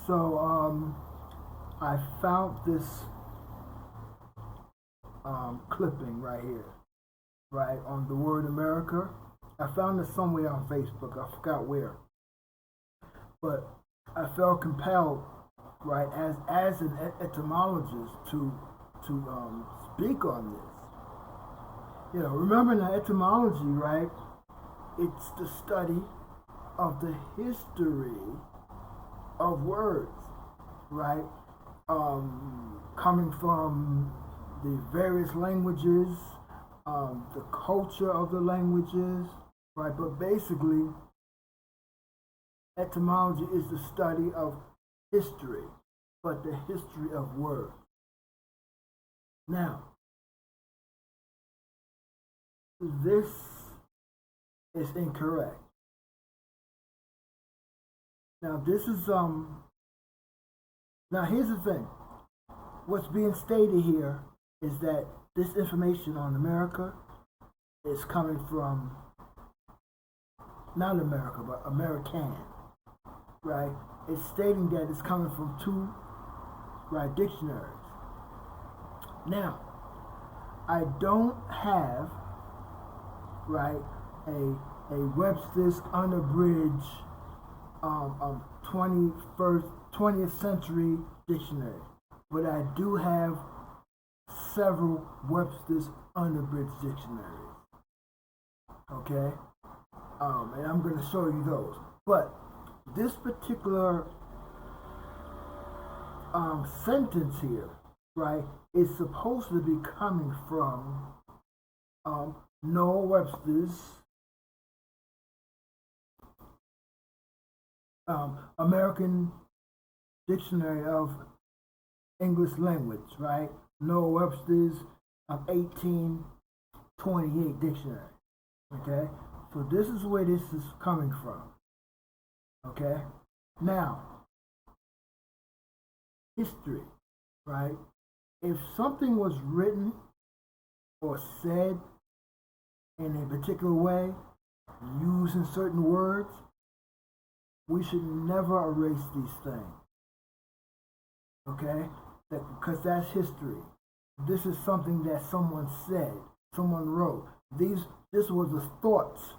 So I found this clipping right here, right, on the word America. I found it somewhere on Facebook. I forgot where, but I felt compelled, right, as an etymologist to speak on this. You know, remember that etymology, right? It's the study of the history of words, right? Coming from the various languages, the culture of the languages, right? But basically, etymology is the study of history, but the history of words. Now, this is incorrect. Now, this is now here's the thing. What's being stated here is that this information on America is coming from not America, but American, right? It's stating that it's coming from two, right, dictionaries. Now, I don't have, right, a Webster's unabridged 20th century dictionary, but I do have several Webster's unabridged dictionaries. Okay, and I'm going to show you those. But this particular sentence here, right, is supposed to be coming from Noah Webster's American Dictionary of English Language, right? Noah Webster's 1828 dictionary. Okay, so this is where this is coming from. Okay, now history, right? If something was written or said in a particular way, using certain words, we should never erase these things. Okay? Because that's history. This is something that someone said, someone wrote. This was the thoughts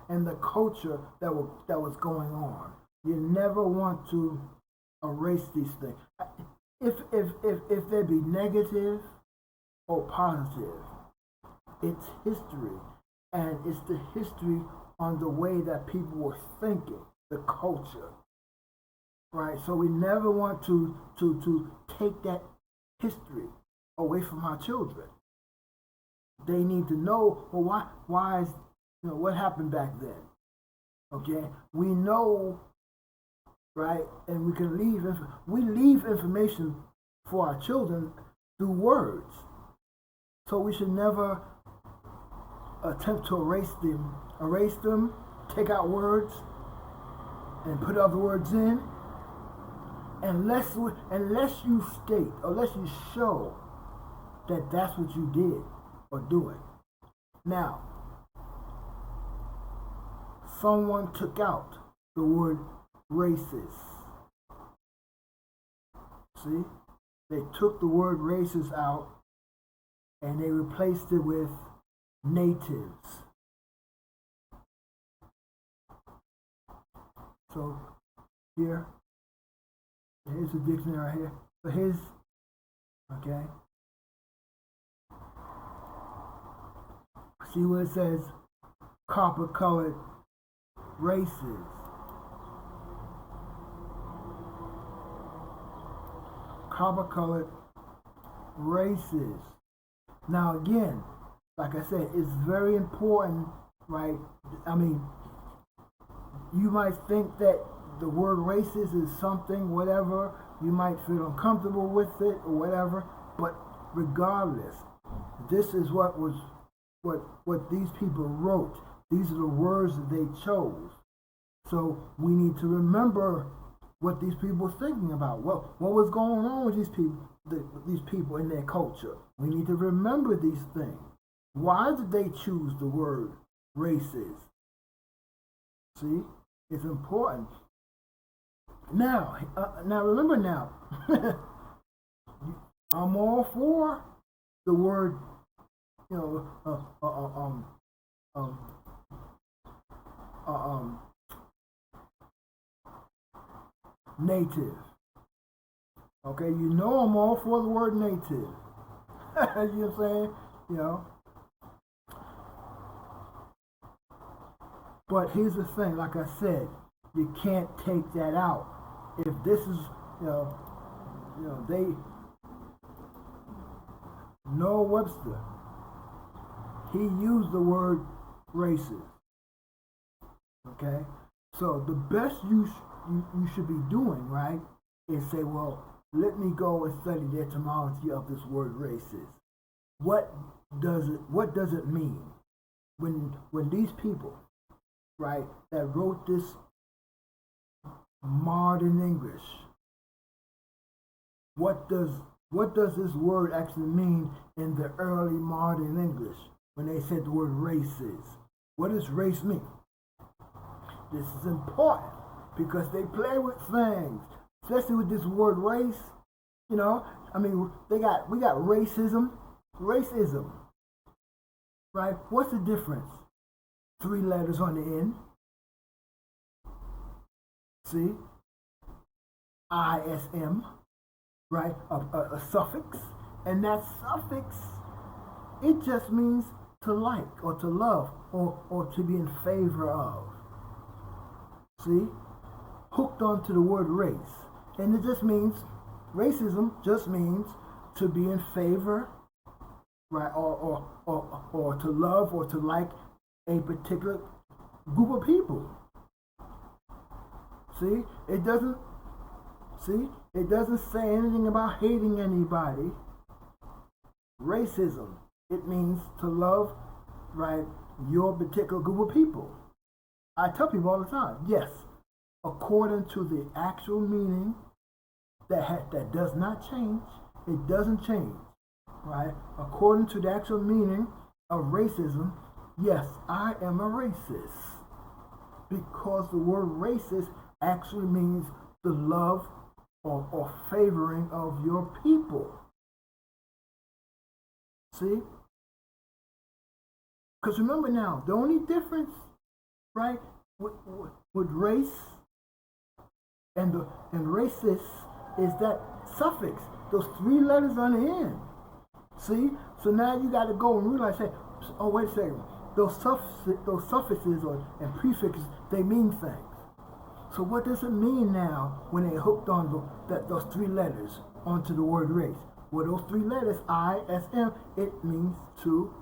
and the culture that was going on. You never want to erase these things. If they be negative or positive, it's history, and it's the history on the way that people were thinking, the culture, right? So we never want to take that history away from our children. They need to know, well, why is, what happened back then? Okay, we know, right? And we can leave information for our children through words. So we should never attempt to erase them, take out words and put other words in, unless you state, unless you show that that's what you did or doing. Now, someone took out the word racist. See? They took the word racist out and they replaced it with natives. So here's the dictionary right here. So here's, okay. See what it says? Copper-colored races. Copper-colored races. Now again, like I said, it's very important, right? I mean, you might think that the word racist is something, whatever, you might feel uncomfortable with it or whatever, but regardless, this is what these people wrote. These are the words that they chose. So we need to remember what these people were thinking about. What was going on with these people in their culture. We need to remember these things. Why did they choose the word racist? See, it's important. Now remember now, I'm all for the word, you know, um, uh, um, native. Okay, you know I'm all for the word native. You know what I'm saying? You know. But here's the thing, like I said, you can't take that out. If this is, they Noah Webster, he used the word racist. Okay? So the best you should be doing, right, is say, well, let me go and study the etymology of this word racist. What does it mean? When these people, right, that wrote this modern English, what does this word actually mean in the early modern English when they said the word races? What does race mean? This is important because they play with things, especially with this word race. You know, I mean, we got racism, right? What's the difference? 3 letters on the end. See, ISM, right? A suffix, and that suffix, it just means to like or to love or to be in favor of. See, hooked onto the word race, and it just means racism just means to be in favor, right, or to love or to like a particular group of people. See, it doesn't say anything about hating anybody. Racism, it means to love, right, your particular group of people. I tell people all the time, yes, according to the actual meaning that does not change, it doesn't change, right? According to the actual meaning of racism, yes, I am a racist. Because the word racist actually means the love or favoring of your people. See? Because remember now, the only difference, right, with race and racist is that suffix, those 3 letters on the end. See? So now you got to go and realize, hey, oh, wait a second. Those suffixes and prefixes, they mean things. So what does it mean now when they hooked on those 3 letters onto the word race? Well, those 3 letters, ISM, it means to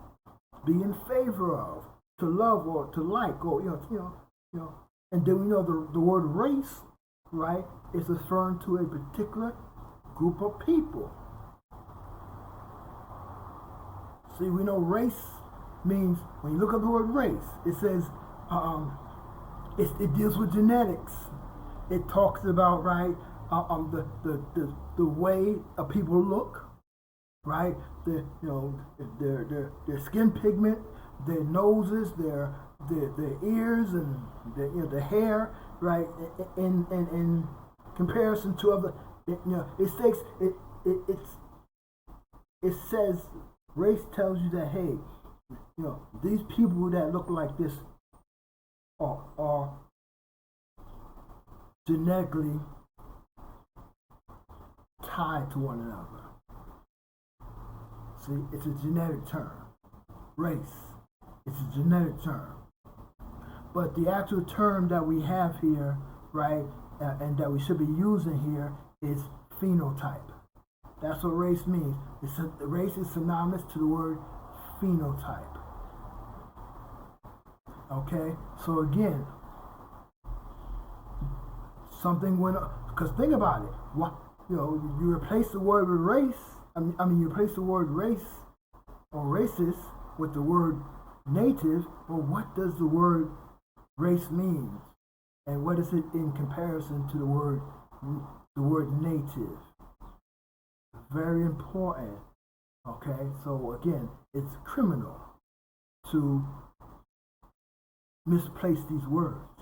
be in favor of, to love or to like, or you know. And then we know the word race, right, is referring to a particular group of people. See, we know race means, when you look up the word race, it says it deals with genetics. It talks about, right, the way a people look, right? Their skin pigment, their noses, their ears, and the hair, right? In comparison to other, it says race tells you that, hey, these people that look like this are genetically tied to one another. See, it's a genetic term. Race, it's a genetic term. But the actual term that we have here, right, and that we should be using here is phenotype. That's what race means. Race is synonymous to the word phenotype. Okay, so again, something went up, because think about it. What, you replace the word with race. You replace the word race or racist with the word native. But what does the word race mean, and what is it in comparison to the word native? Very important. Okay, so again, it's criminal to misplace these words.